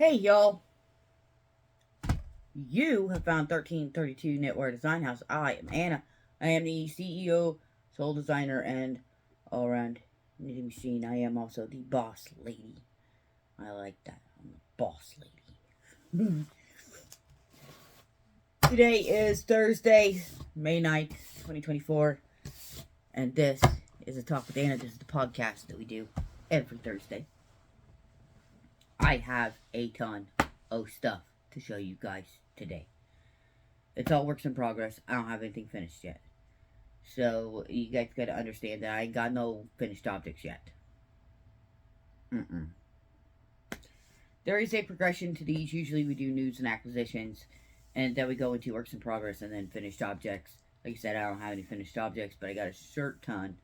Hey y'all, you have found 1332 Knitwear Design House. I am Anna. I am the CEO, sole designer, and all around knitting machine. I am also the boss lady. I like that. I'm the boss lady. Today is Thursday, May 9th, 2024, and this is a Talk with Anna. This is the podcast that we do every Thursday. I have a ton of stuff to show you guys today. It's all works in progress. I don't have anything finished yet. So you guys gotta understand that I ain't got no finished objects yet. There is a progression to these. Usually we do news and acquisitions, and then we go into works in progress and then finished objects. Like I said, I don't have any finished objects, but I got a short ton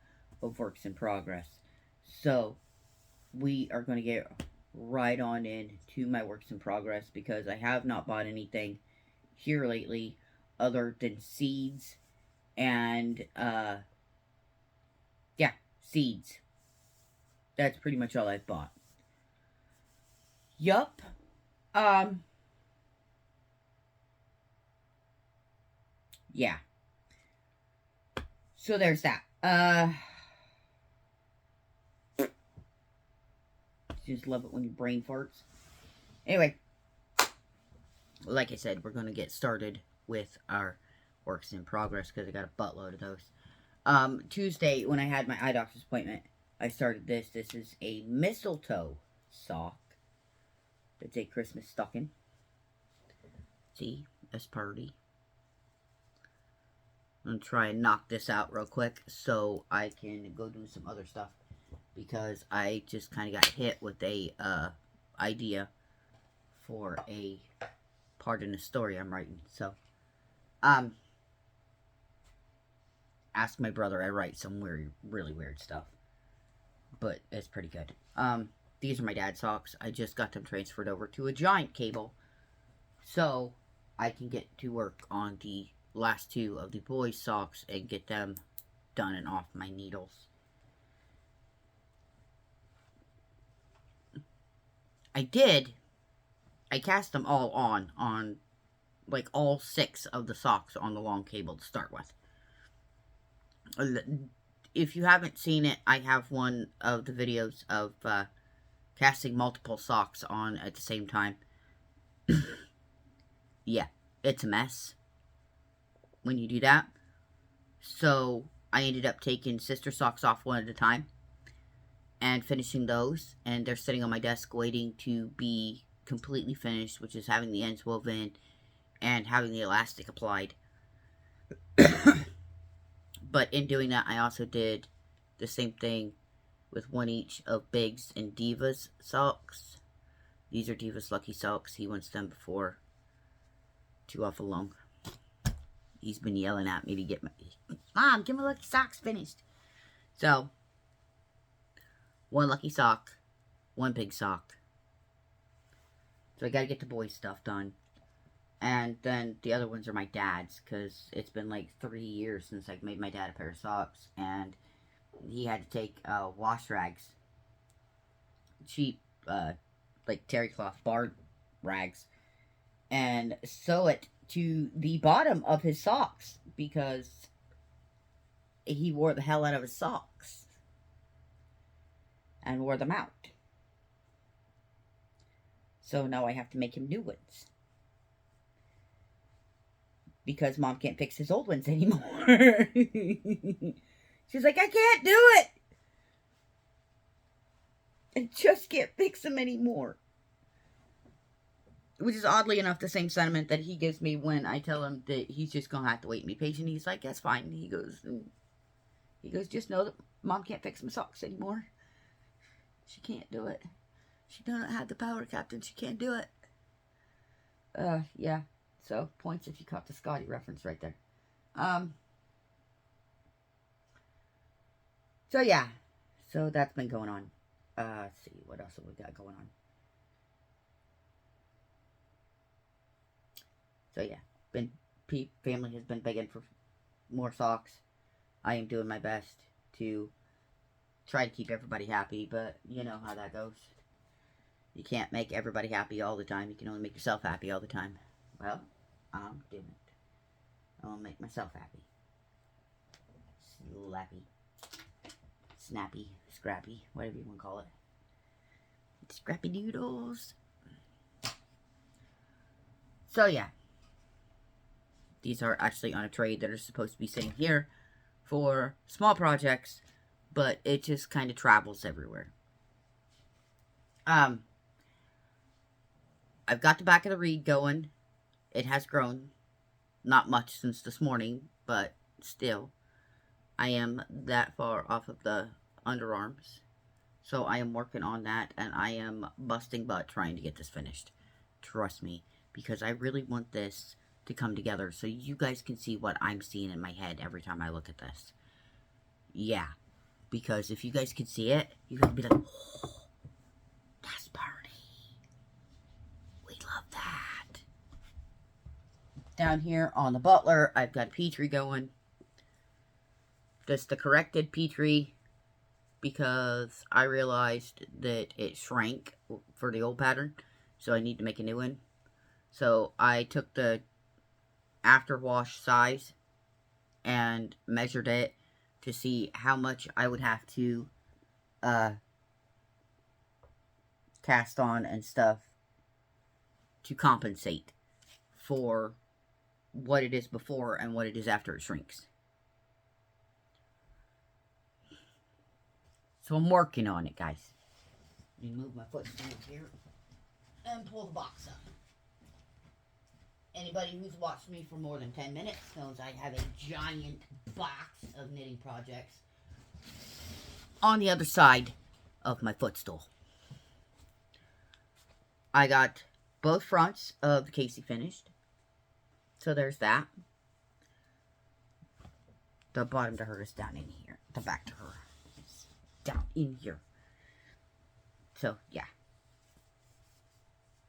of works in progress. So we are going to get right on into my works in progress because I have not bought anything here lately other than seeds and seeds. That's pretty much all I've bought. Yup. Yeah. So there's that. Just love it when your brain farts. Anyway, like I said, we're going to get started with our works in progress because I got a buttload of those. Tuesday, when I had my eye doctor's appointment, I started this. This is a mistletoe sock. It's a Christmas stocking. See, that's pretty. I'm going to try and knock this out real quick so I can go do some other stuff. Because I just kind of got hit with a idea for a part in the story I'm writing. So, ask my brother. I write some really weird stuff, but it's pretty good. These are my dad's socks. I just got them transferred over to a giant cable, so I can get to work on the last two of the boys' socks and get them done and off my needles. I cast them all on like all 6 of the socks on the long cable to start with. If you haven't seen it, I have one of the videos of casting multiple socks on at the same time. Yeah, it's a mess when you do that. So I ended up taking sister socks off one at a time and finishing those, and they're sitting on my desk waiting to be completely finished, which is having the ends woven and having the elastic applied. But in doing that, I also did the same thing with one each of Big's and Diva's socks. These are Diva's lucky socks. He wants them before too awful long. He's been yelling at me to get my Mom, get my lucky socks finished. So one lucky sock, one big sock. So I gotta get the boys' stuff done. And then the other ones are my dad's, because it's been like 3 years since I made my dad a pair of socks. And he had to take wash rags, cheap, like terry cloth bar rags, and sew it to the bottom of his socks, because he wore the hell out of his socks and wore them out. So now I have to make him new ones. Because Mom can't fix his old ones anymore. She's like, I can't do it. I just can't fix them anymore. Which is oddly enough the same sentiment that he gives me when I tell him that he's just going to have to wait and be patient. He's like, that's fine. He goes, just know that Mom can't fix my socks anymore. She can't do it. She doesn't have the power, Captain. She can't do it. Yeah. So, points if you caught the Scotty reference right there. So, yeah. So, that's been going on. Let's see. What else have we got going on? So, yeah. Family has been begging for more socks. I am doing my best to try to keep everybody happy, but you know how that goes. You can't make everybody happy all the time. You can only make yourself happy all the time. Well, I'm doing it. I'll make myself happy. Slappy. Snappy. Scrappy. Whatever you want to call it. Scrappy doodles. So, yeah. These are actually on a tray that are supposed to be sitting here for small projects, but it just kind of travels everywhere. I've got the back of the reed going. It has grown. Not much since this morning, but still. I am that far off of the underarms. So I am working on that, and I am busting butt trying to get this finished. Trust me, because I really want this to come together so you guys can see what I'm seeing in my head every time I look at this. Yeah, because if you guys could see it, you could be like, oh, that's pretty. We love that. Down here on the Butler, I've got Petrie going. Just the corrected Petrie, because I realized that it shrank for the old pattern, so I need to make a new one. So I took the after wash size and measured it to see how much I would have to cast on and stuff to compensate for what it is before and what it is after it shrinks. So I'm working on it, guys. Let me move my footstool here and pull the box up. Anybody who's watched me for more than 10 minutes knows I have a giant box of knitting projects on the other side of my footstool. I got both fronts of the Casey finished. So there's that. The bottom to her is down in here. The back to her is down in here. So, yeah.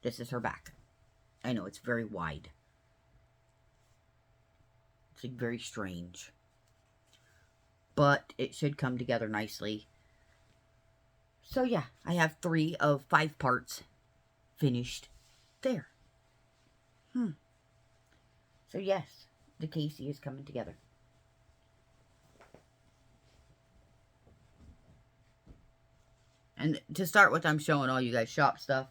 This is her back. I know, it's very wide. It's like very strange. But it should come together nicely. So, yeah. I have 3 of 5 parts finished there. So, yes. The Casey is coming together. And to start with, I'm showing all you guys shop stuff.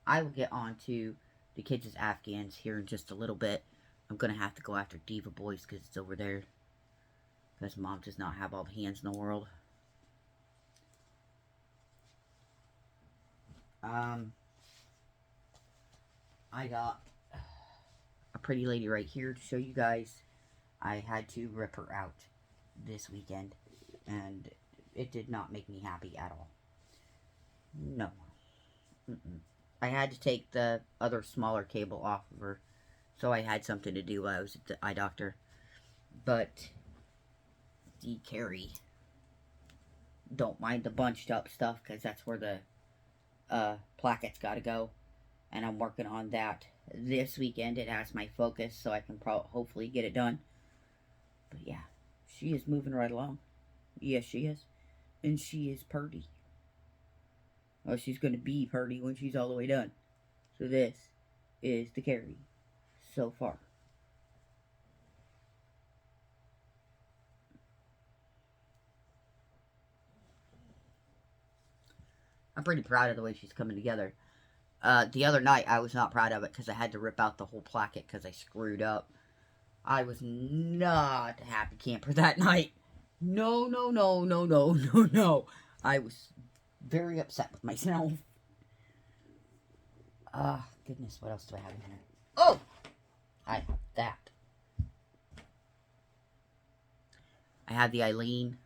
I will get on to the kids' Afghans here in just a little bit. I'm going to have to go after Diva Boys because it's over there. Because Mom does not have all the hands in the world. I got a pretty lady right here to show you guys. I had to rip her out this weekend. And it did not make me happy at all. No. I had to take the other smaller cable off of her. So I had something to do while I was at the eye doctor. But the carry, don't mind the bunched up stuff because that's where the placket's got to go. And I'm working on that this weekend. It has my focus so I can hopefully get it done. But yeah, she is moving right along. Yes, she is. And she is purty. Well, she's going to be purty when she's all the way done. So this is the carry so far. I'm pretty proud of the way she's coming together. The other night, I was not proud of it because I had to rip out the whole placket because I screwed up. I was not a happy camper that night. No. I was very upset with myself. Goodness, what else do I have in here? Oh! I have that. I have the Eileen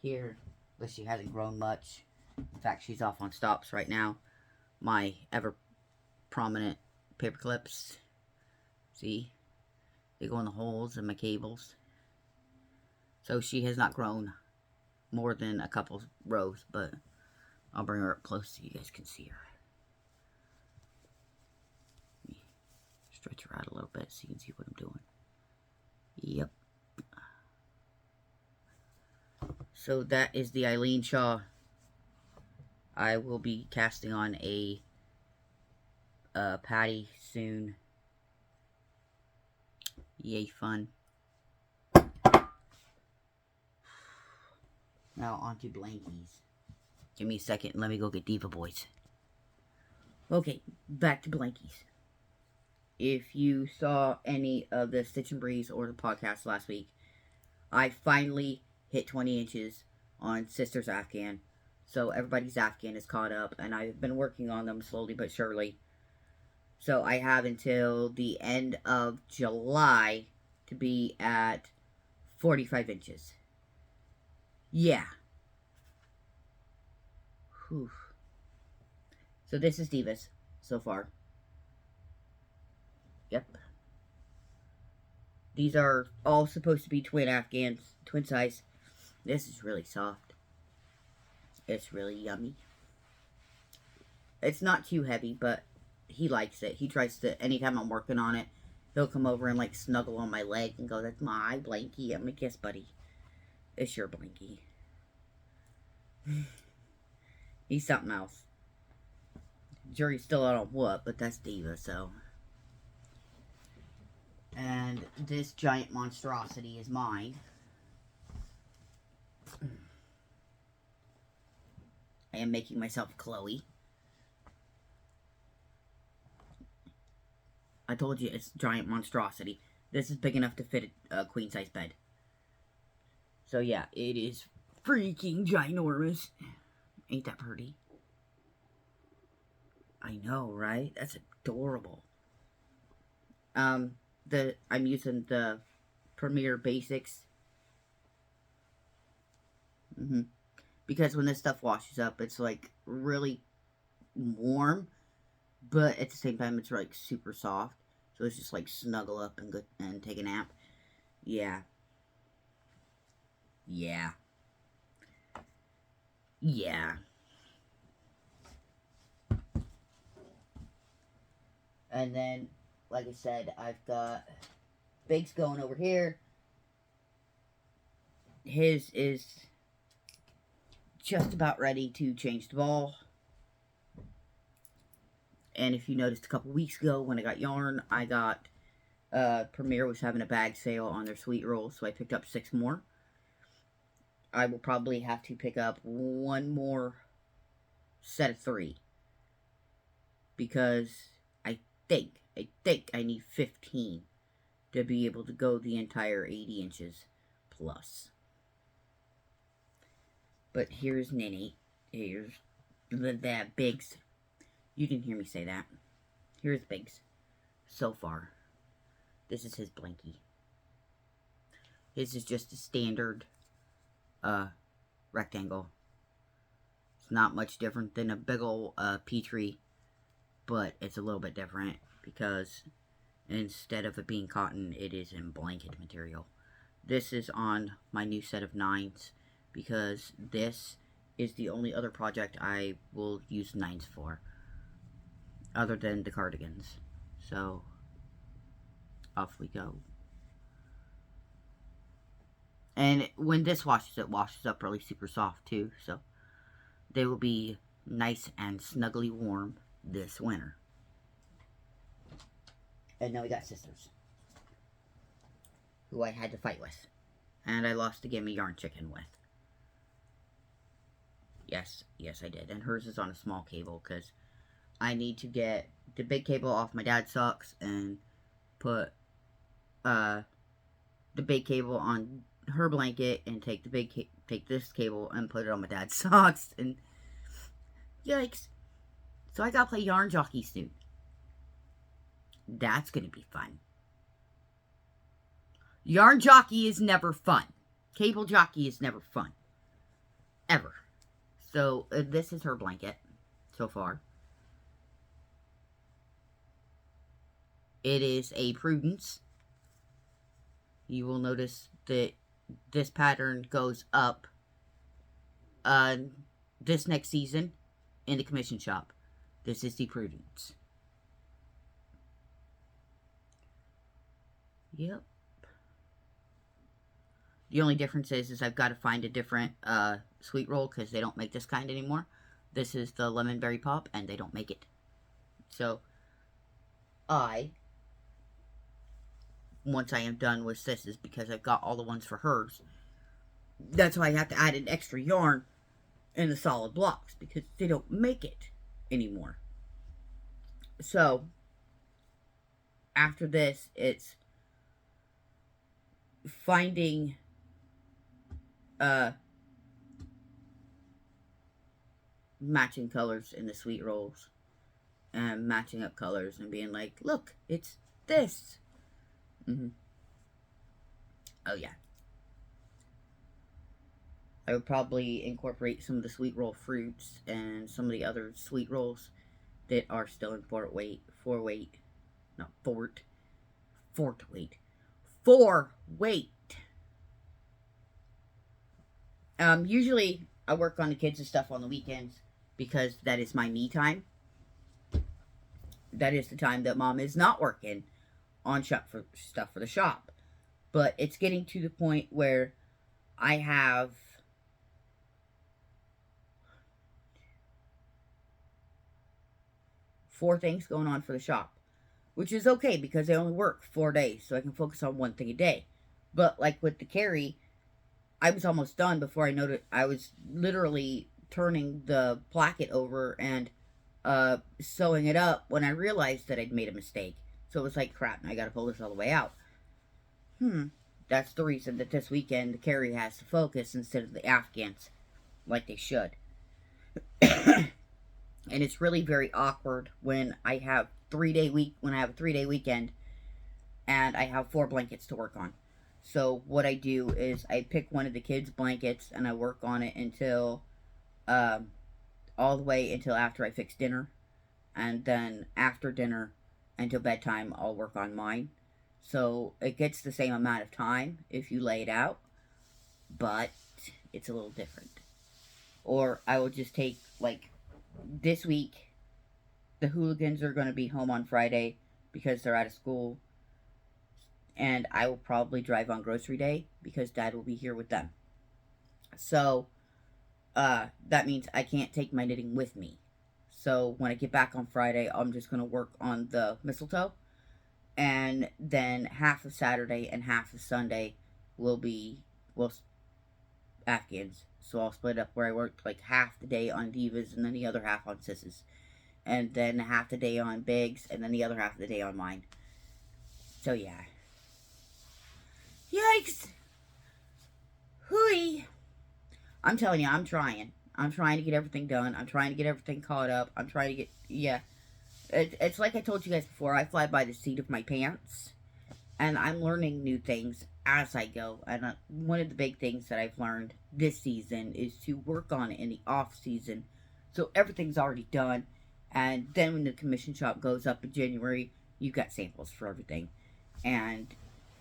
here, but she hasn't grown much. In fact, she's off on stops right now. My ever prominent paper clips. See? They go in the holes in my cables. So she has not grown more than a couple rows, but I'll bring her up close so you guys can see her. Stretch her out a little bit so you can see what I'm doing. Yep. So that is the Eileen Shaw. I will be casting on a patty soon. Yay, fun. Now on to blankies. Give me a second. Let me go get Diva Boys. Okay, back to blankies. If you saw any of the Stitch and Breeze or the podcast last week, I finally hit 20 inches on Sister's Afghan. So everybody's Afghan is caught up, and I've been working on them slowly but surely. So I have until the end of July to be at 45 inches. Yeah. Whew. So this is Divas so far. Yep. These are all supposed to be twin Afghans, twin size. This is really soft. It's really yummy. It's not too heavy, but he likes it. He tries to, anytime I'm working on it, he'll come over and like snuggle on my leg and go, "That's my blankie." I'm like, "Yes, buddy. It's your blankie." He's something else. Jury's still out on what, but that's Diva, so. And this giant monstrosity is mine. I am making myself Chloe. I told you it's giant monstrosity. This is big enough to fit a queen size bed. So yeah, it is freaking ginormous. Ain't that pretty? I know, right? That's adorable. I'm using the Premier Basics. Because when this stuff washes up, it's like really warm, but at the same time, it's like super soft. So it's just like snuggle up and go and take a nap. Yeah. Yeah. Yeah. And then, like I said, I've got Big's going over here. His is just about ready to change the ball. And if you noticed a couple weeks ago when I got yarn, I got, Premier was having a bag sale on their sweet rolls, so I picked up 6 more. I will probably have to pick up one more set of 3. Because I think I need 15 to be able to go the entire 80 inches plus. But here's Ninny. Here's that Biggs. You didn't hear me say that. Here's Biggs. So far. This is his blankie. His is just a standard rectangle. It's not much different than a big ol' Petrie, but it's a little bit different because instead of it being cotton, it is in blanket material. This is on my new set of 9s because this is the only other project I will use 9s for, other than the cardigans. So, off we go. And when this washes, it washes up really super soft too, so they will be nice and snuggly warm this winter. And then we got Sisters, who I had to fight with, and I lost the Gimme Yarn Chicken with. Yes, I did. And hers is on a small cable, because I need to get the big cable off my dad's socks and put the big cable on her blanket and take this cable and put it on my dad's socks. And yikes. So I gotta play Yarn Jockey soon. That's gonna be fun. Yarn Jockey is never fun. Cable Jockey is never fun. Ever. So, this is her blanket, so far. It is a Prudence. You will notice that this pattern goes up this next season in the commission shop. This is the Prudence. Yep. The only difference is I've got to find a different sweet roll because they don't make this kind anymore. This is the Lemon Berry Pop, and they don't make it. So, once I am done with Sis's, because I've got all the ones for hers, that's why I have to add an extra yarn in the solid blocks, because they don't make it anymore. So, after this, it's finding matching colors in the sweet rolls, and matching up colors and being like, look, it's this. Oh yeah, I would probably incorporate some of the sweet roll fruits and some of the other sweet rolls that are still in four weight. Usually I work on the kids and stuff on the weekends, because that is my me time. That is the time that mom is not working on stuff for the shop. But it's getting to the point where I have 4 things going on for the shop, which is okay because I only work 4 days, so I can focus on one thing a day. But like with the carry, I was almost done before I noticed. I was literally turning the placket over and sewing it up when I realized that I'd made a mistake. So it was like, crap, I gotta pull this all the way out. That's the reason that this weekend the carry has to focus instead of the Afghans, like they should. And it's really very awkward when I have a 3-day weekend and I have 4 blankets to work on. So what I do is I pick one of the kids' blankets and I work on it until all the way until after I fix dinner, and then after dinner until bedtime I'll work on mine. So it gets the same amount of time if you lay it out, but it's a little different. Or I will just take, like, this week, the hooligans are going to be home on Friday because they're out of school, and I will probably drive on grocery day because Dad will be here with them. So that means I can't take my knitting with me. So when I get back on Friday, I'm just going to work on the mistletoe, and then half of Saturday and half of Sunday will be, well, Afghans. So I'll split up where I worked like half the day on Divas and then the other half on Sis's. And then half the day on Bigs and then the other half of the day on mine. So yeah. Yikes! Hooey! I'm telling you, I'm trying. I'm trying to get everything done. I'm trying to get everything caught up. I'm trying to get, yeah. It's like I told you guys before, I fly by the seat of my pants. And I'm learning new things as I go. And one of the big things that I've learned this season is to work on it in the off season, so everything's already done. And then when the commission shop goes up in January, you've got samples for everything. And,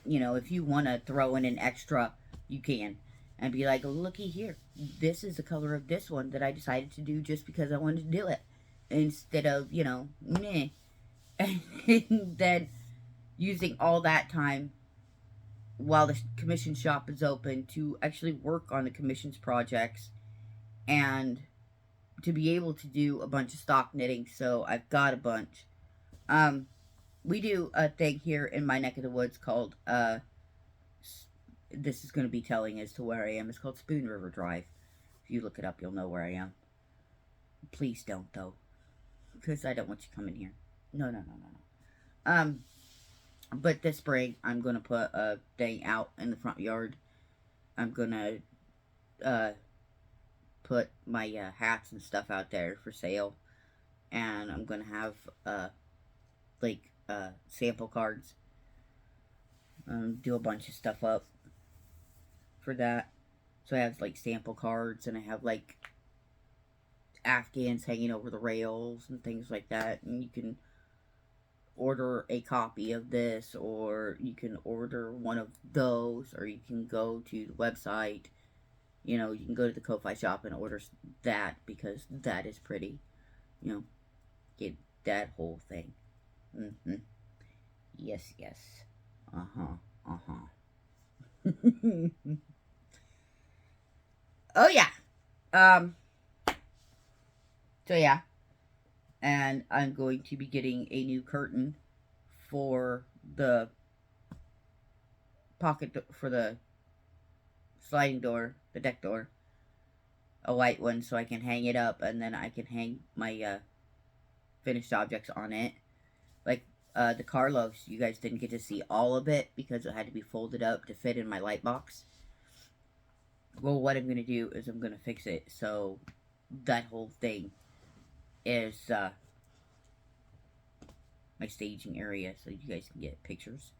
you know, if you want to throw in an extra, you can. And be like, looky here, this is the color of this one that I decided to do just because I wanted to do it. Instead of, you know, meh. And then using all that time while the commission shop is open to actually work on the commission's projects and to be able to do a bunch of stock knitting. So I've got a bunch. We do a thing here in my neck of the woods called, this is going to be telling as to where I am. It's called Spoon River Drive. If you look it up, you'll know where I am. Please don't, though, because I don't want you coming here. No. But this spring, I'm going to put a thing out in the front yard. I'm going to put my hats and stuff out there for sale. And I'm going to have, sample cards. Do a bunch of stuff up for that. So I have, like, sample cards, and I have, like, Afghans hanging over the rails and things like that. And you can order a copy of this, or you can order one of those, or you can go to the website. You know, you can go to the Ko-Fi shop and order that, because that is pretty. You know, get that whole thing. Yes. Oh yeah. So yeah. And I'm going to be getting a new curtain for the for the sliding door, the deck door. A white one so I can hang it up, and then I can hang my finished objects on it. Like the Carlos, you guys didn't get to see all of it because it had to be folded up to fit in my light box. Well, what I'm going to do is I'm going to fix it so that whole thing is my staging area, so you guys can get pictures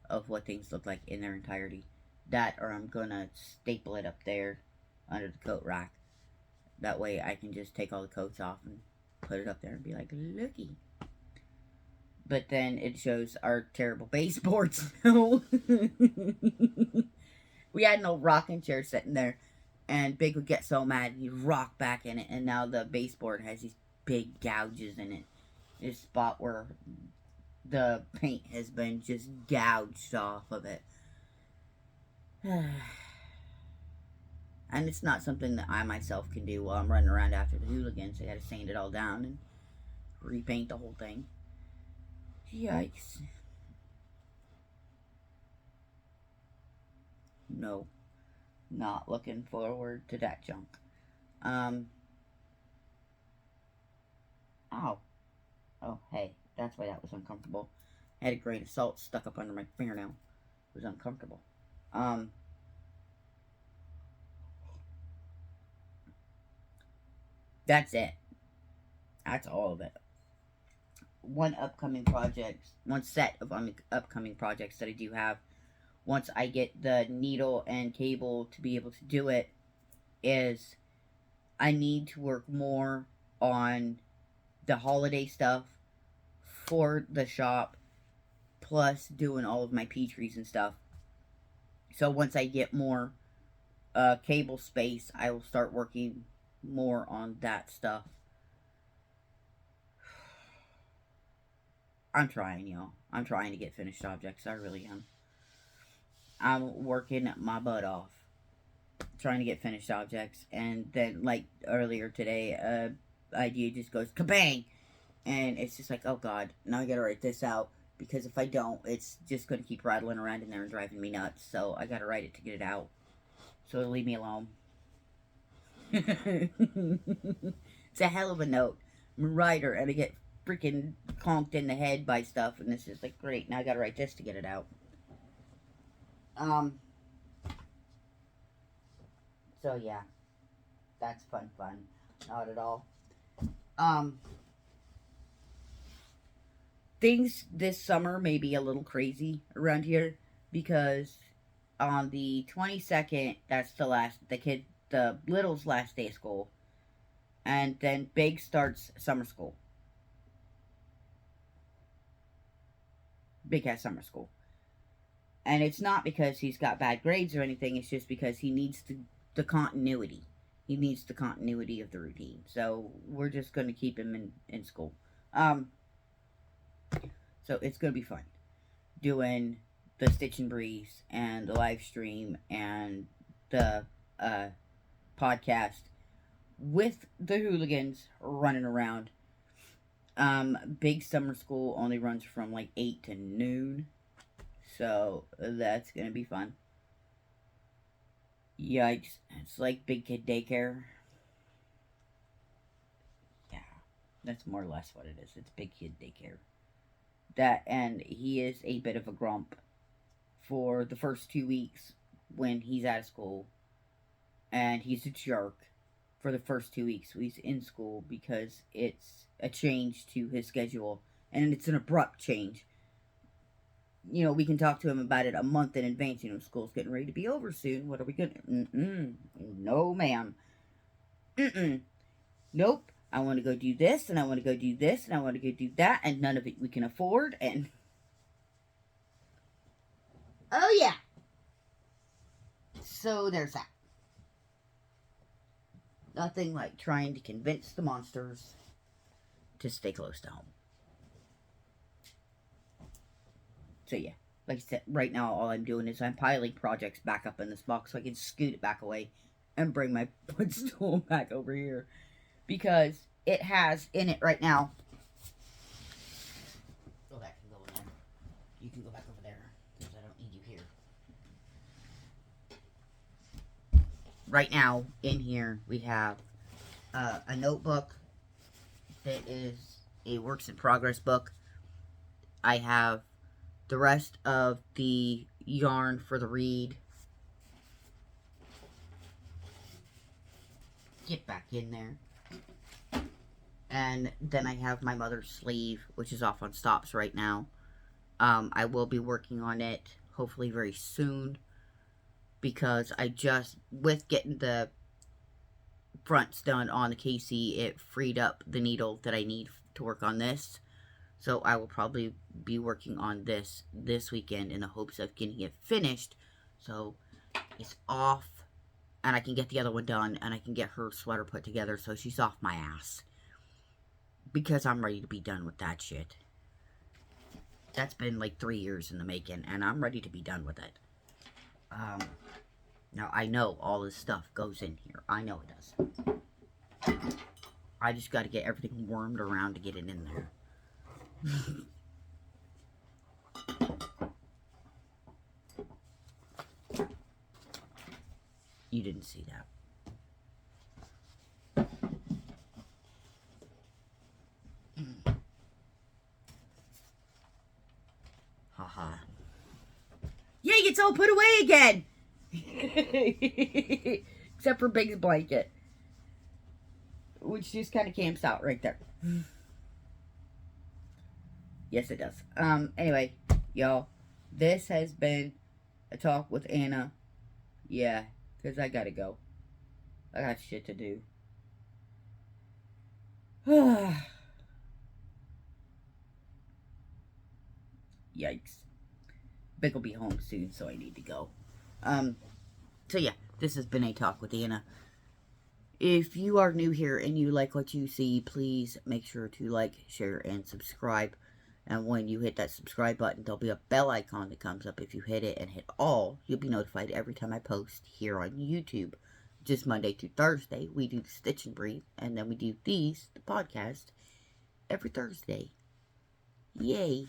of what things look like in their entirety. That, or I'm going to staple it up there under the coat rack. That way I can just take all the coats off and put it up there and be like, looky. But then it shows our terrible baseboards. We had an old rocking chair sitting there, and Big would get so mad he'd rock back in it, and now the baseboard has these big gouges in it. This spot where the paint has been just gouged off of it. And it's not something that I myself can do while I'm running around after the hooligans. I gotta sand it all down and repaint the whole thing. Yikes. No. Not looking forward to that junk. Ow. Oh, hey. That's why that was uncomfortable. I had a grain of salt stuck up under my fingernail. It was uncomfortable. That's it. That's all of it. One set of upcoming projects that I do have, once I get the needle and cable to be able to do it, is I need to work more on the holiday stuff for the shop, plus doing all of my P-trees and stuff. So once I get more cable space, I will start working more on that stuff. I'm trying, y'all. I'm trying to get finished objects. I really am. I'm working my butt off trying to get finished objects. And then, like, earlier today, idea just goes kabang! And it's just like, oh god, now I gotta write this out. Because if I don't, it's just gonna keep rattling around in there and driving me nuts. So I gotta write it to get it out. So it'll leave me alone. It's a hell of a note. I'm a writer, and I get freaking conked in the head by stuff, and this is like, great, now I gotta write this to get it out. So yeah, that's fun. Not at all. Things this summer may be a little crazy around here, because on the 22nd, that's the little's last day of school, and then Big starts summer school. Big has summer school. And it's not because he's got bad grades or anything, it's just because he needs the continuity. He needs the continuity of the routine. So we're just going to keep him in school. So it's going to be fun doing the Stitch and Breeze and the live stream and the podcast with the hooligans running around. Big summer school only runs from like 8 to noon. So that's going to be fun. Yikes. It's like big kid daycare. Yeah, that's more or less what it is. It's big kid daycare. That, and he is a bit of a grump for the first 2 weeks when he's out of school. And he's a jerk for the first 2 weeks when he's in school, because it's a change to his schedule. And it's an abrupt change. You know, we can talk to him about it a month in advance. You know, school's getting ready to be over soon. What are we gonna... No, ma'am. Nope. I want to go do this, and I want to go do this, and I want to go do that, and none of it we can afford, and... Oh, yeah. So, there's that. Nothing like trying to convince the monsters to stay close to home. So yeah, like I said, right now all I'm doing is I'm piling projects back up in this box so I can scoot it back away and bring my footstool back over here. Because it has in it right now... Oh, that can go in there. you can go back over there, because I don't need you here. Right now, in here, we have a notebook that is a works in progress book. I have the rest of the yarn for the reed. Get back in there. And then I have my mother's sleeve, which is off on stops right now. I will be working on it, hopefully very soon, because I just, with getting the fronts done on the KC, it freed up the needle that I need to work on this. So I will probably be working on this weekend in the hopes of getting it finished. So it's off, and I can get the other one done, and I can get her sweater put together so she's off my ass. Because I'm ready to be done with that shit. That's been like 3 years in the making, and I'm ready to be done with it. Now, I know all this stuff goes in here. I know it does. I just got to get everything wormed around to get it in there. You didn't see that. Haha. Yay, it's all put away again! Except for Big's blanket. Which just kind of camps out right there. Yes, it does. Anyway, y'all. This has been a talk with Anna. Yeah, because I gotta go. I got shit to do. Yikes. Big will be home soon, so I need to go. So yeah, this has been a talk with Anna. If you are new here and you like what you see, please make sure to like, share, and subscribe. And when you hit that subscribe button, there'll be a bell icon that comes up. If you hit it and hit all, you'll be notified every time I post here on YouTube. Just Monday through Thursday, we do the Stitch and Breathe, and then we do the podcast, every Thursday. Yay.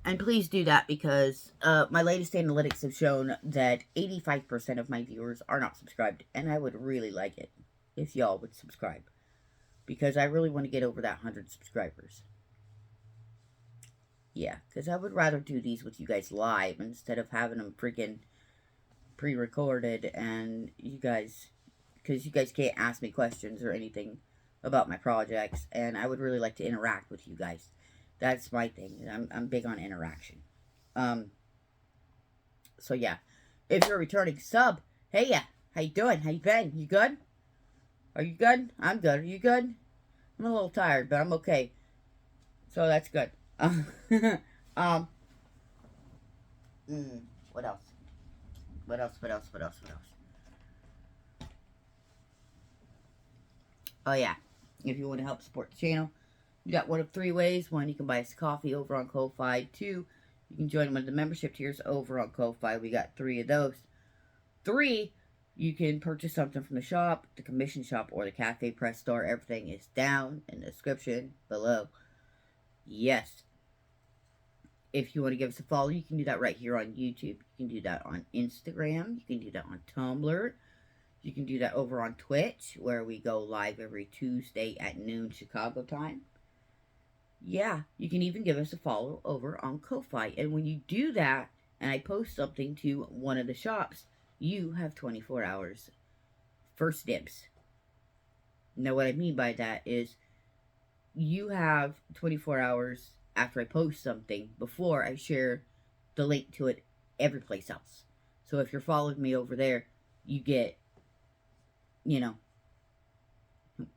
And please do that because my latest analytics have shown that 85% of my viewers are not subscribed. And I would really like it if y'all would subscribe. Because I really want to get over that 100 subscribers. Yeah, because I would rather do these with you guys live instead of having them freaking pre-recorded. And you guys, because you guys can't ask me questions or anything about my projects. And I would really like to interact with you guys. That's my thing. I'm big on interaction. So yeah. If you're a returning sub, hey ya. How you doing? How you been? You good? Are you good? I'm good. Are you good? I'm a little tired, but I'm okay. So that's good. What else? What else? Oh yeah. If you want to help support the channel, you got one of 3 ways. 1, you can buy us a coffee over on Ko-Fi. 2, you can join one of the membership tiers over on Ko-Fi. We got 3 of those. 3, you can purchase something from the shop, the commission shop, or the Cafepress store. Everything is down in the description below. Yes. If you want to give us a follow, you can do that right here on YouTube. You can do that on Instagram. You can do that on Tumblr. You can do that over on Twitch, where we go live every Tuesday at noon Chicago time. Yeah, you can even give us a follow over on Ko-Fi. And when you do that, and I post something to one of the shops, you have 24 hours first dibs. Now, what I mean by that is you have 24 hours after I post something before I share the link to it every place else. So if you're following me over there, you get, you know,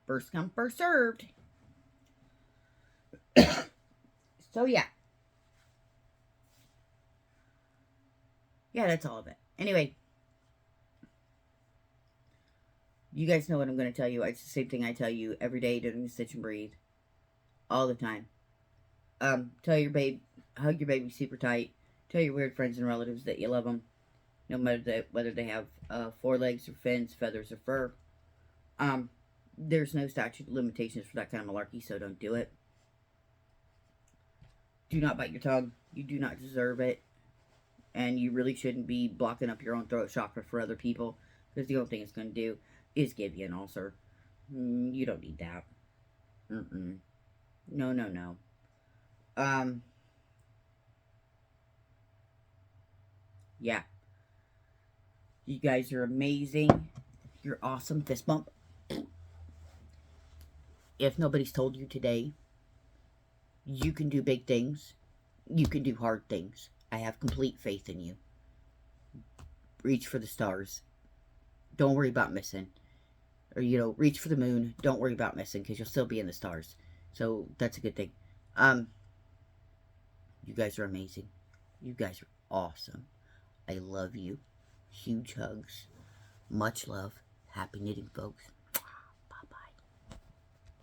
first come, first served. So yeah. Yeah, that's all of it. Anyway. You guys know what I'm going to tell you. It's the same thing I tell you every day during the Stitch and Breathe. All the time. Tell your babe, hug your baby super tight. Tell your weird friends and relatives that you love them. No matter whether they have 4 legs or fins, feathers or fur. There's no statute of limitations for that kind of malarkey, so don't do it. Do not bite your tongue. You do not deserve it. And you really shouldn't be blocking up your own throat chakra for other people. Because the only thing it's going to do is give you an ulcer. You don't need that. No, no, no. Yeah. You guys are amazing. You're awesome. Fist bump. If nobody's told you today, you can do big things. You can do hard things. I have complete faith in you. Reach for the stars. Don't worry about missing. Or, reach for the moon. Don't worry about missing, because you'll still be in the stars. So, that's a good thing. You guys are amazing. You guys are awesome. I love you. Huge hugs. Much love. Happy knitting, folks.